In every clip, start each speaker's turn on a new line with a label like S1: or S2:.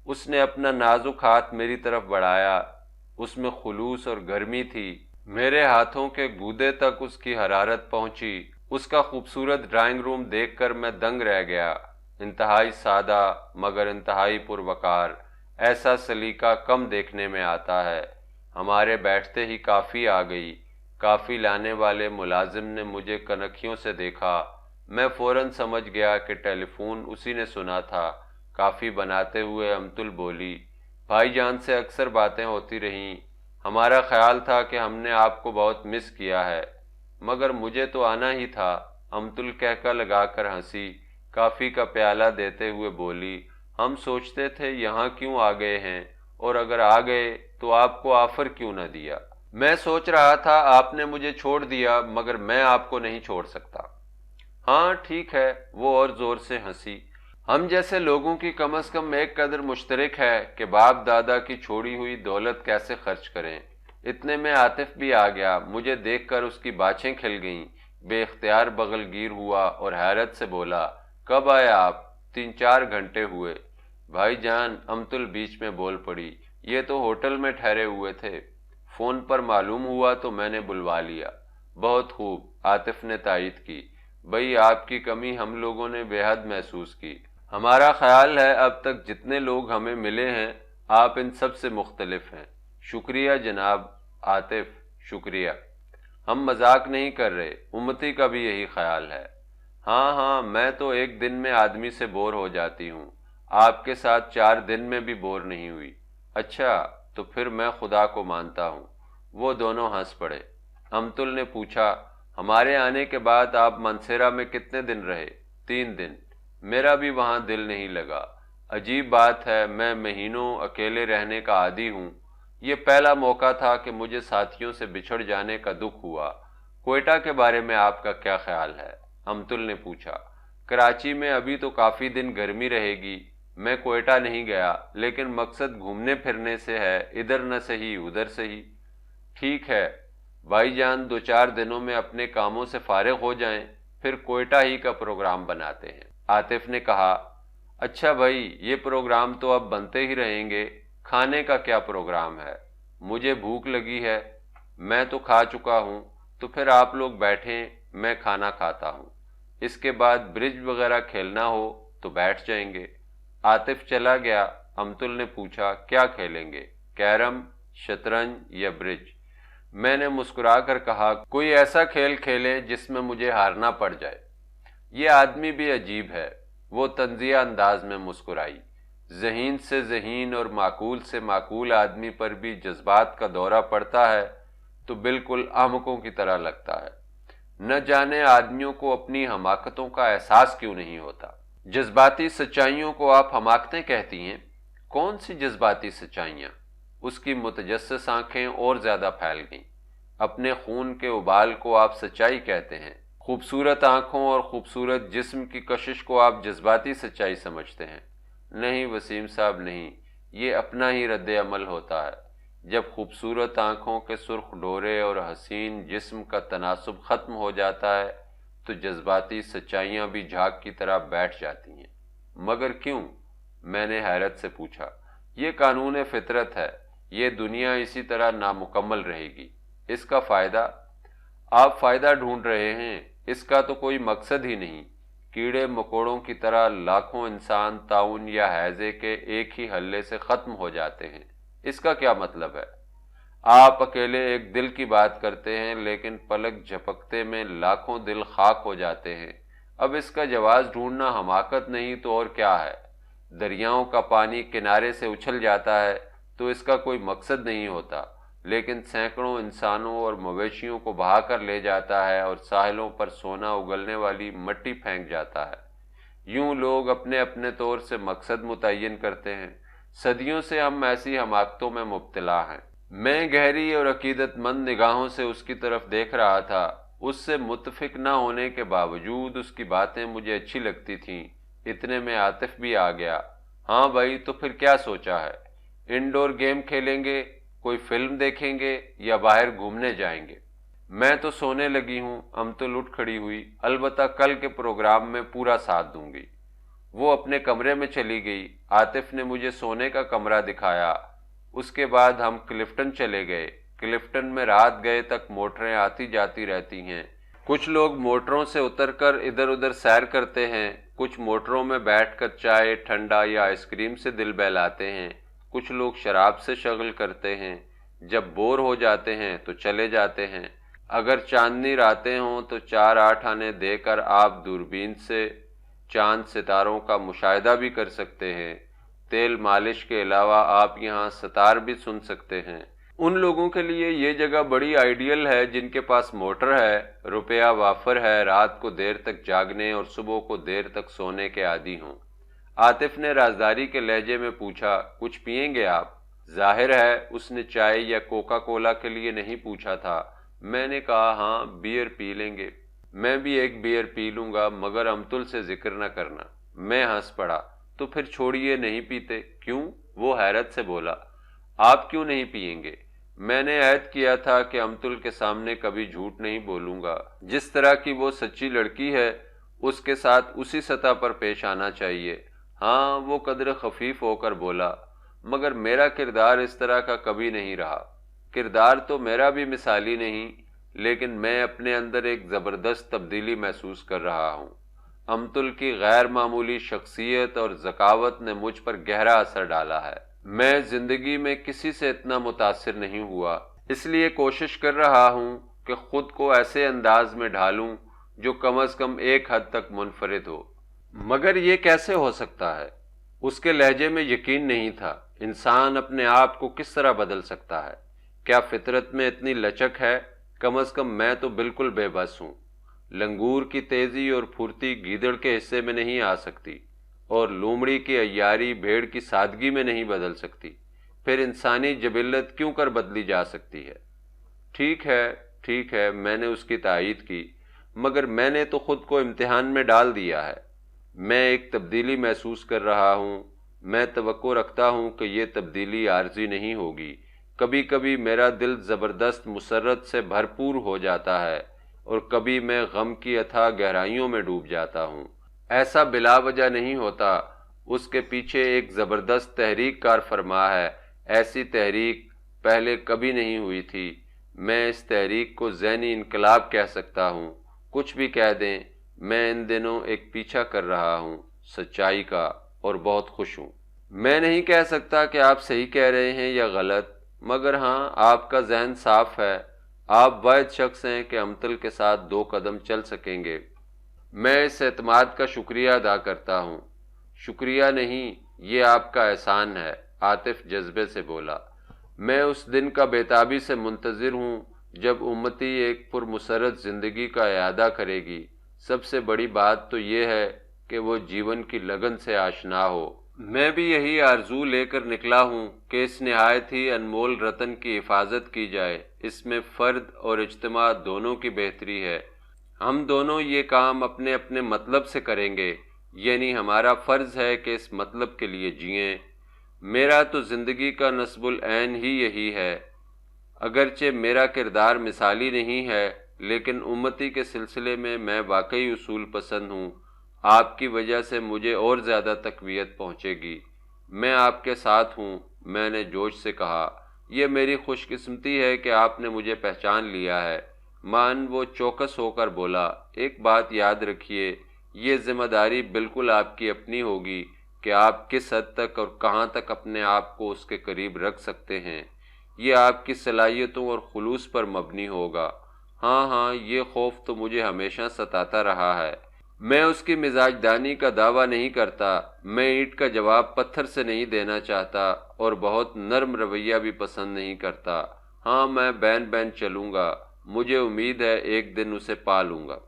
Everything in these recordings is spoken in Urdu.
S1: اس نے اپنا نازک ہاتھ میری طرف بڑھایا، اس میں خلوص اور گرمی تھی۔ میرے ہاتھوں کے گودے تک اس کی حرارت پہنچی۔ اس کا خوبصورت ڈرائنگ روم دیکھ کر میں دنگ رہ گیا، انتہائی سادہ مگر انتہائی پروقار۔ ایسا سلیقہ کم دیکھنے میں آتا ہے۔ ہمارے بیٹھتے ہی کافی آ گئی۔ کافی لانے والے ملازم نے مجھے کنکھیوں سے دیکھا۔ میں فوراً سمجھ گیا کہ ٹیلی فون اسی نے سنا تھا۔ کافی بناتے ہوئے امتل بولی، بھائی جان سے اکثر باتیں ہوتی رہیں، ہمارا خیال تھا کہ ہم نے آپ کو بہت مس کیا ہے، مگر مجھے تو آنا ہی تھا۔ امتل کہکا لگا کر ہنسی، کافی کا پیالہ دیتے ہوئے بولی، ہم سوچتے تھے یہاں کیوں آ گئے ہیں، اور اگر آ گئے تو آپ کو آفر کیوں نہ دیا۔ میں سوچ رہا تھا آپ نے مجھے چھوڑ دیا، مگر میں آپ کو نہیں چھوڑ سکتا۔ ہاں ٹھیک ہے، وہ اور زور سے ہنسی۔ ہم جیسے لوگوں کی کم از کم ایک قدر مشترک ہے کہ باپ دادا کی چھوڑی ہوئی دولت کیسے خرچ کریں۔ اتنے میں عاطف بھی آ گیا۔ مجھے دیکھ کر اس کی باچھیں کھل گئیں، بے اختیار بغل گیر ہوا اور حیرت سے بولا، کب آئے آپ؟ 3-4 گھنٹے ہوئے۔ بھائی جان، امتل بیچ میں بول پڑی، یہ تو ہوٹل میں ٹھہرے ہوئے تھے، فون پر معلوم ہوا تو میں نے بلوا لیا۔ بہت خوب، عاطف نے تائید کی، بھئی آپ کی کمی ہم لوگوں نے بے حد محسوس کی۔ ہمارا خیال ہے اب تک جتنے لوگ ہمیں ملے ہیں آپ ان سب سے مختلف ہیں۔ شکریہ جناب عاطف، شکریہ۔ ہم مذاق نہیں کر رہے، امتی کا بھی یہی خیال ہے۔ ہاں ہاں، میں تو ایک دن میں آدمی سے بور ہو جاتی ہوں، آپ کے ساتھ 4 دن میں بھی بور نہیں ہوئی۔ اچھا، تو پھر میں خدا کو مانتا ہوں۔ وہ دونوں ہنس پڑے۔ امتل نے پوچھا، ہمارے آنے کے بعد آپ منسیرا میں کتنے دن رہے؟ 3 دن۔ میرا بھی وہاں دل نہیں لگا۔ عجیب بات ہے، میں مہینوں اکیلے رہنے کا عادی ہوں۔ یہ پہلا موقع تھا کہ مجھے ساتھیوں سے بچھڑ جانے کا دکھ ہوا۔ کوئٹہ کے بارے میں آپ کا کیا خیال ہے؟ امتل نے پوچھا۔ کراچی میں ابھی تو کافی دن گرمی رہے گی۔ میں کوئٹہ نہیں گیا، لیکن مقصد گھومنے پھرنے سے ہے، ادھر نہ صحیح ادھر صحیح۔ ٹھیک ہے بھائی جان، 2-4 دنوں میں اپنے کاموں سے فارغ ہو جائیں، پھر کوئٹہ ہی کا پروگرام بناتے ہیں۔ عاطف نے کہا، اچھا بھائی، یہ پروگرام تو اب بنتے ہی رہیں گے، کھانے کا کیا پروگرام ہے؟ مجھے بھوک لگی ہے، میں تو کھا چکا ہوں، تو پھر آپ لوگ بیٹھیں، میں کھانا کھاتا ہوں، اس کے بعد برج وغیرہ کھیلنا ہو تو بیٹھ جائیں گے۔ عاطف چلا گیا۔ امتل نے پوچھا، کیا کھیلیں گے؟ کیرم، شطرنج یا برج؟ میں نے مسکرا کر کہا، کوئی ایسا کھیل کھیلیں جس میں مجھے ہارنا پڑ جائے۔ یہ آدمی بھی عجیب ہے، وہ طنزیہ انداز میں مسکرائی۔ ذہین سے ذہین اور معقول سے معقول آدمی پر بھی جذبات کا دورہ پڑتا ہے تو بالکل احمقوں کی طرح لگتا ہے۔ نہ جانے آدمیوں کو اپنی حماقتوں کا احساس کیوں نہیں ہوتا۔ جذباتی سچائیوں کو آپ حماقتیں کہتی ہیں؟ کون سی جذباتی سچائیاں؟ اس کی متجسس آنکھیں اور زیادہ پھیل گئیں۔ اپنے خون کے ابال کو آپ سچائی کہتے ہیں؟ خوبصورت آنکھوں اور خوبصورت جسم کی کشش کو آپ جذباتی سچائی سمجھتے ہیں؟ نہیں وسیم صاحب، نہیں، یہ اپنا ہی رد عمل ہوتا ہے۔ جب خوبصورت آنکھوں کے سرخ ڈورے اور حسین جسم کا تناسب ختم ہو جاتا ہے تو جذباتی سچائیاں بھی جھاگ کی طرح بیٹھ جاتی ہیں۔ مگر کیوں؟ میں نے حیرت سے پوچھا۔ یہ قانون فطرت ہے، یہ دنیا اسی طرح نامکمل رہے گی۔ اس کا فائدہ؟ آپ فائدہ ڈھونڈ رہے ہیں، اس کا تو کوئی مقصد ہی نہیں۔ کیڑے مکوڑوں کی طرح لاکھوں انسان طاعون یا ہیضے کے ایک ہی حلے سے ختم ہو جاتے ہیں، اس کا کیا مطلب ہے؟ آپ اکیلے ایک دل کی بات کرتے ہیں، لیکن پلک جھپکتے میں لاکھوں دل خاک ہو جاتے ہیں۔ اب اس کا جواز ڈھونڈنا حماقت نہیں تو اور کیا ہے؟ دریاؤں کا پانی کنارے سے اچھل جاتا ہے تو اس کا کوئی مقصد نہیں ہوتا، لیکن سینکڑوں انسانوں اور مویشیوں کو بہا کر لے جاتا ہے اور ساحلوں پر سونا اگلنے والی مٹی پھینک جاتا ہے۔ یوں لوگ اپنے اپنے طور سے مقصد متعین کرتے ہیں۔ صدیوں سے ہم ایسی حماقتوں میں مبتلا ہیں۔ میں گہری اور عقیدت مند نگاہوں سے اس کی طرف دیکھ رہا تھا۔ اس سے متفق نہ ہونے کے باوجود اس کی باتیں مجھے اچھی لگتی تھیں۔ اتنے میں عاطف بھی آ گیا۔ ہاں بھائی، تو پھر کیا سوچا ہے؟ انڈور گیم کھیلیں گے، کوئی فلم دیکھیں گے یا باہر گھومنے جائیں گے؟ میں تو سونے لگی ہوں۔ امتل اٹھ کھڑی ہوئی، البتہ کل کے پروگرام میں پورا ساتھ دوں گی۔ وہ اپنے کمرے میں چلی گئی۔ عاطف نے مجھے سونے کا کمرہ دکھایا۔ اس کے بعد ہم کلفٹن چلے گئے۔ کلفٹن میں رات گئے تک موٹریں آتی جاتی رہتی ہیں۔ کچھ لوگ موٹروں سے اتر کر ادھر ادھر سیر کرتے ہیں، کچھ موٹروں میں بیٹھ کر چائے، ٹھنڈا یا آئس کریم سے دل بہلاتے ہیں، کچھ لوگ شراب سے شغل کرتے ہیں۔ جب بور ہو جاتے ہیں تو چلے جاتے ہیں۔ اگر چاندنی راتیں ہوں تو 4-8 آنے دے کر آپ دوربین سے چاند ستاروں کا مشاہدہ بھی کر سکتے ہیں۔ تیل مالش کے علاوہ آپ یہاں ستار بھی سن سکتے ہیں۔ ان لوگوں کے لیے یہ جگہ بڑی آئیڈیل ہے جن کے پاس موٹر ہے، روپیہ وافر ہے، رات کو دیر تک جاگنے اور صبح کو دیر تک سونے کے عادی ہوں۔ عاطف نے رازداری کے لہجے میں پوچھا، کچھ پیئیں گے آپ؟ ظاہر ہے اس نے چائے یا کوکا کولا کے لیے نہیں پوچھا تھا۔ میں نے کہا ہاں بیئر پی لیں گے۔ میں بھی ایک بیئر پی لوں گا مگر امتل سے ذکر نہ کرنا۔ میں ہنس پڑا۔ تو پھر چھوڑیے، نہیں پیتے؟ کیوں؟ وہ حیرت سے بولا۔ آپ کیوں نہیں پیئیں گے؟ میں نے عہد کیا تھا کہ امتل کے سامنے کبھی جھوٹ نہیں بولوں گا۔ جس طرح کی وہ سچی لڑکی ہے اس کے ساتھ اسی سطح پر پیش آنا چاہیے۔ ہاں، وہ قدر خفیف ہو کر بولا، مگر میرا کردار اس طرح کا کبھی نہیں رہا۔ کردار تو میرا بھی مثالی نہیں، لیکن میں اپنے اندر ایک زبردست تبدیلی محسوس کر رہا ہوں۔ امتل کی غیر معمولی شخصیت اور ذکاوت نے مجھ پر گہرا اثر ڈالا ہے۔ میں زندگی میں کسی سے اتنا متاثر نہیں ہوا، اس لیے کوشش کر رہا ہوں کہ خود کو ایسے انداز میں ڈھالوں جو کم از کم ایک حد تک منفرد ہو۔ مگر یہ کیسے ہو سکتا ہے؟ اس کے لہجے میں یقین نہیں تھا۔ انسان اپنے آپ کو کس طرح بدل سکتا ہے؟ کیا فطرت میں اتنی لچک ہے؟ کم از کم میں تو بالکل بے بس ہوں۔ لنگور کی تیزی اور پھرتی گیدڑ کے حصے میں نہیں آ سکتی، اور لومڑی کی عیاری بھیڑ کی سادگی میں نہیں بدل سکتی۔ پھر انسانی جبلت کیوں کر بدلی جا سکتی ہے؟ ٹھیک ہے، میں نے اس کی تائید کی، مگر میں نے تو خود کو امتحان میں ڈال دیا ہے۔ میں ایک تبدیلی محسوس کر رہا ہوں۔ میں توقع رکھتا ہوں کہ یہ تبدیلی عارضی نہیں ہوگی۔ کبھی کبھی میرا دل زبردست مسرت سے بھرپور ہو جاتا ہے اور کبھی میں غم کی اتھاہ گہرائیوں میں ڈوب جاتا ہوں۔ ایسا بلا وجہ نہیں ہوتا، اس کے پیچھے ایک زبردست تحریک کار فرما ہے۔ ایسی تحریک پہلے کبھی نہیں ہوئی تھی۔ میں اس تحریک کو ذہنی انقلاب کہہ سکتا ہوں۔ کچھ بھی کہہ دیں، میں ان دنوں ایک پیچھا کر رہا ہوں سچائی کا، اور بہت خوش ہوں۔ میں نہیں کہہ سکتا کہ آپ صحیح کہہ رہے ہیں یا غلط، مگر ہاں آپ کا ذہن صاف ہے۔ آپ واحد شخص ہیں کہ امتل کے ساتھ 2 قدم چل سکیں گے۔ میں اس اعتماد کا شکریہ ادا کرتا ہوں۔ شکریہ نہیں، یہ آپ کا احسان ہے، عاطف جذبے سے بولا۔ میں اس دن کا بےتابی سے منتظر ہوں جب امتی ایک پرمسرت زندگی کا اعادہ کرے گی۔ سب سے بڑی بات تو یہ ہے کہ وہ جیون کی لگن سے آشنا ہو۔ میں بھی یہی آرزو لے کر نکلا ہوں کہ اس نہایت ہی انمول رتن کی حفاظت کی جائے۔ اس میں فرد اور اجتماع دونوں کی بہتری ہے۔ ہم دونوں یہ کام اپنے اپنے مطلب سے کریں گے، یعنی ہمارا فرض ہے کہ اس مطلب کے لیے جئیں۔ میرا تو زندگی کا نصب العین ہی یہی ہے۔ اگرچہ میرا کردار مثالی نہیں ہے، لیکن امتی کے سلسلے میں واقعی اصول پسند ہوں۔ آپ کی وجہ سے مجھے اور زیادہ تقویت پہنچے گی۔ میں آپ کے ساتھ ہوں، میں نے جوش سے کہا۔ یہ میری خوش قسمتی ہے کہ آپ نے مجھے پہچان لیا ہے۔ مان وہ چوکس ہو کر بولا، ایک بات یاد رکھیے، یہ ذمہ داری بالکل آپ کی اپنی ہوگی کہ آپ کس حد تک اور کہاں تک اپنے آپ کو اس کے قریب رکھ سکتے ہیں۔ یہ آپ کی صلاحیتوں اور خلوص پر مبنی ہوگا۔ ہاں، یہ خوف تو مجھے ہمیشہ ستاتا رہا ہے۔ میں اس کی مزاج دانی کا دعویٰ نہیں کرتا۔ میں اینٹ کا جواب پتھر سے نہیں دینا چاہتا اور بہت نرم رویہ بھی پسند نہیں کرتا۔ ہاں، میں بین بین چلوں گا۔ مجھے امید ہے ایک دن اسے پا لوں گا۔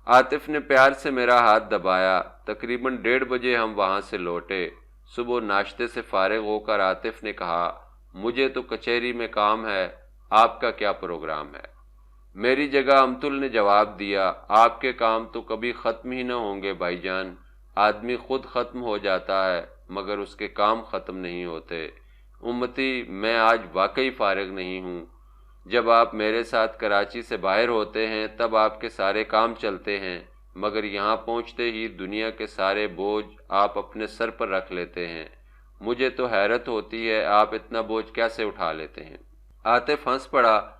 S1: عاطف نے پیار سے میرا ہاتھ دبایا۔ تقریباً 1:30 بجے ہم وہاں سے لوٹے۔ صبح ناشتے سے فارغ ہو کر عاطف نے کہا، مجھے تو کچہری میں کام ہے، آپ کا کیا پروگرام ہے؟ میری جگہ امتل نے جواب دیا، آپ کے کام تو کبھی ختم ہی نہ ہوں گے بھائی جان۔ آدمی خود ختم ہو جاتا ہے مگر اس کے کام ختم نہیں ہوتے۔ امتی، میں آج واقعی فارغ نہیں ہوں۔ جب آپ میرے ساتھ کراچی سے باہر ہوتے ہیں تب آپ کے سارے کام چلتے ہیں، مگر یہاں پہنچتے ہی دنیا کے سارے بوجھ آپ اپنے سر پر رکھ لیتے ہیں۔ مجھے تو حیرت ہوتی ہے آپ اتنا بوجھ کیسے اٹھا لیتے ہیں۔ عاطف ہنس پڑا۔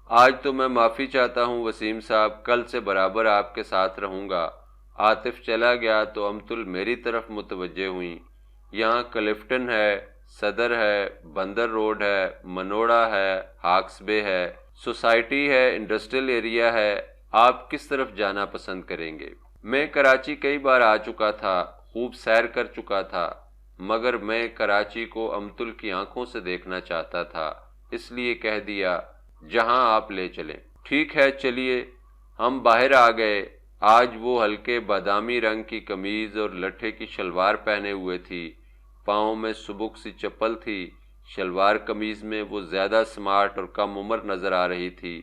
S1: آج تو میں معافی چاہتا ہوں وسیم صاحب، کل سے برابر آپ کے ساتھ رہوں گا۔ عاطف چلا گیا تو امتل میری طرف متوجہ ہوئیں۔ یہاں کلفٹن ہے، صدر ہے، بندر روڈ ہے، منوڑا ہے، ہاکس بے ہے، سوسائٹی ہے، انڈسٹریل ایریا ہے، آپ کس طرف جانا پسند کریں گے؟ میں کراچی کئی بار آ چکا تھا، خوب سیر کر چکا تھا، مگر میں کراچی کو امتل کی آنکھوں سے دیکھنا چاہتا تھا، اس لیے کہہ دیا جہاں آپ لے چلیں۔ ٹھیک ہے چلیے۔ ہم باہر آ گئے۔ آج وہ ہلکے بادامی رنگ کی قمیض اور لٹھے کی شلوار پہنے ہوئے تھی، پاؤں میں سبک سی چپل تھی۔ شلوار قمیض میں وہ زیادہ سمارٹ اور کم عمر نظر آ رہی تھی۔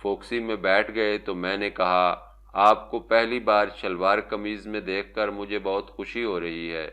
S1: فوکسی میں بیٹھ گئے تو میں نے کہا آپ کو پہلی بار شلوار قمیض میں دیکھ کر مجھے بہت خوشی ہو رہی ہے۔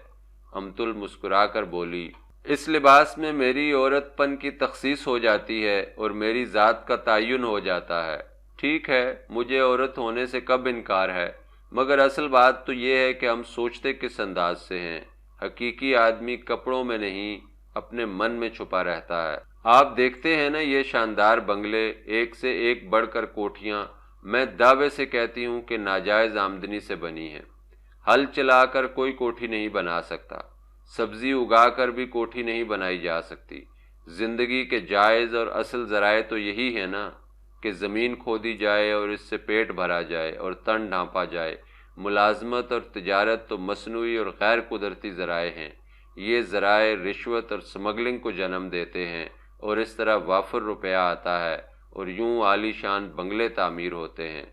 S1: امتل مسکرا کر بولی اس لباس میں میری عورت پن کی تخصیص ہو جاتی ہے اور میری ذات کا تعین ہو جاتا ہے۔ ٹھیک ہے، مجھے عورت ہونے سے کب انکار ہے، مگر اصل بات تو یہ ہے کہ ہم سوچتے کس انداز سے ہیں۔ حقیقی آدمی کپڑوں میں نہیں اپنے من میں چھپا رہتا ہے۔ آپ دیکھتے ہیں نا یہ شاندار بنگلے، ایک سے ایک بڑھ کر کوٹھیاں، میں دعوے سے کہتی ہوں کہ ناجائز آمدنی سے بنی ہیں۔ ہل چلا کر کوئی کوٹھی نہیں بنا سکتا، سبزی اگا کر بھی کوٹھی نہیں بنائی جا سکتی۔ زندگی کے جائز اور اصل ذرائع تو یہی ہے نا کہ زمین کھودی جائے اور اس سے پیٹ بھرا جائے اور تن ڈھانپا جائے۔ ملازمت اور تجارت تو مصنوعی اور غیر قدرتی ذرائع ہیں۔ یہ ذرائع رشوت اور سمگلنگ کو جنم دیتے ہیں اور اس طرح وافر روپیہ آتا ہے اور یوں عالی شان بنگلے تعمیر ہوتے ہیں۔